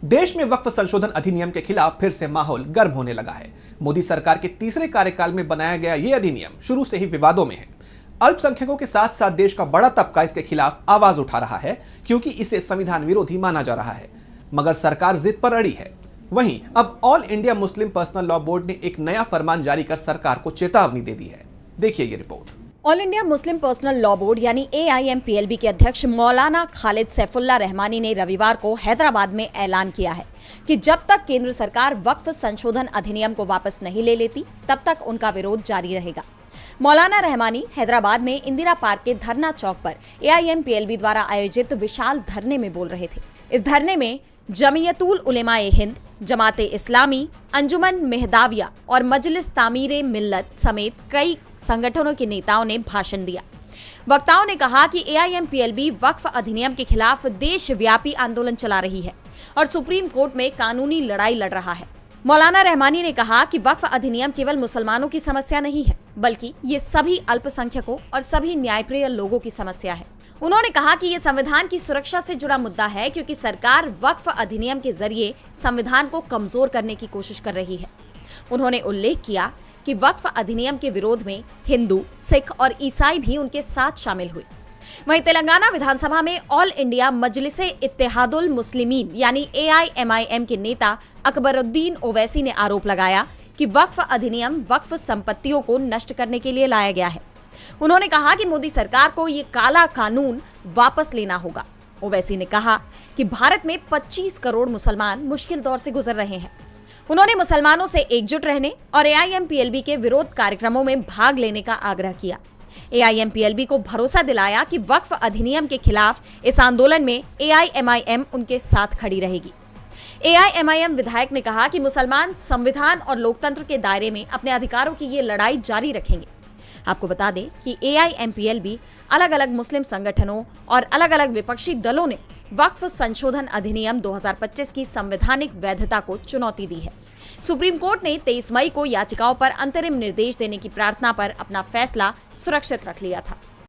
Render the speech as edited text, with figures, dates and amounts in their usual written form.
देश में वक्फ संशोधन अधिनियम के खिलाफ फिर से माहौल गर्म होने लगा है। मोदी सरकार के तीसरे कार्यकाल में बनाया गया यह अधिनियम शुरू से ही विवादों में है। अल्पसंख्यकों के साथ साथ देश का बड़ा तबका इसके खिलाफ आवाज उठा रहा है क्योंकि इसे संविधान विरोधी माना जा रहा है, मगर सरकार जिद पर अड़ी है। वहीं अब all India Muslim personal law board ने एक नया फरमान जारी कर सरकार को चेतावनी दे दी है। देखिए ये report. All India Muslim personal law board यानी AIMPLB के अध्यक्ष मौलाना खालिद सैफुल्लाह रहमानी ने रविवार को हैदराबाद में ऐलान किया है कि जब तक केंद्र सरकार वक्फ संशोधन अधिनियम को वापस नहीं ले लेती तब तक उनका विरोध जारी रहेगा। मौलाना रहमानी हैदराबाद में इंदिरा पार्क के धरना चौक पर AIMPLB द्वारा आयोजित विशाल धरने में बोल रहे थे। इस धरने में जमीयतुल उलेमाए हिंद, जमाते इस्लामी, अंजुमन मेहदाविया और मजलिस तामीरे मिल्लत समेत कई संगठनों के नेताओं ने भाषण दिया। वक्ताओं ने कहा कि AIMPLB वक्फ अधिनियम के खिलाफ देशव्यापी आंदोलन चला रही है और सुप्रीम कोर्ट में कानूनी लड़ाई लड़ रहा है। मौलाना रहमानी ने कहा कि वक्फ अधिनियम केवल मुसलमानों की समस्या नहीं है, बल्कि ये सभी अल्पसंख्यकों और सभी न्यायप्रिय लोगों की समस्या है। उन्होंने कहा कि ये संविधान की सुरक्षा से जुड़ा मुद्दा है क्योंकि सरकार वक्फ अधिनियम के जरिए संविधान को कमजोर करने की कोशिश कर रही है। उन्होंने उल्लेख किया कि वक्फ अधिनियम के विरोध में हिंदू, सिख और ईसाई भी उनके साथ शामिल हुए। वहीं तेलंगाना विधानसभा में ऑल इंडिया मजलिसे इत्तेहादुल मुस्लिमीन यानी AIMIM के नेता अकबरुद्दीन ओवैसी ने आरोप लगाया कि वक्फ अधिनियम वक्फ संपत्तियों को नष्ट करने के लिए लाया गया है। उन्होंने कहा कि मोदी सरकार को ये काला कानून वापस लेना होगा। ओवैसी ने कहा कि भारत में 25 करोड़ मुसलमान मुश्किल दौर से गुजर रहे हैं। उन्होंने मुसलमानों से एकजुट रहने और AIMPLB के विरोध कार्यक्रमों में भाग लेने का आग्रह किया। AIMPLB को भरोसा दिलाया कि वक्फ अधिनियम के खिलाफ इस आंदोलन में AIMIM उनके साथ खड़ी रहेगी। AIMIM विधायक ने कहा कि मुसलमान संविधान और लोकतंत्र के दायरे में अपने अधिकारों की ये लड़ाई जारी रखेंगे। आपको बता दें कि AIMPLB अलग अलग मुस्लिम संगठनों और अलग अलग विपक्षी दलों ने वक्फ संशोधन अधिनियम 2025 की संवैधानिक वैधता को चुनौती दी है। सुप्रीम कोर्ट ने 23 मई को याचिकाओं पर अंतरिम निर्देश देने की प्रार्थना पर अपना फैसला सुरक्षित रख लिया था।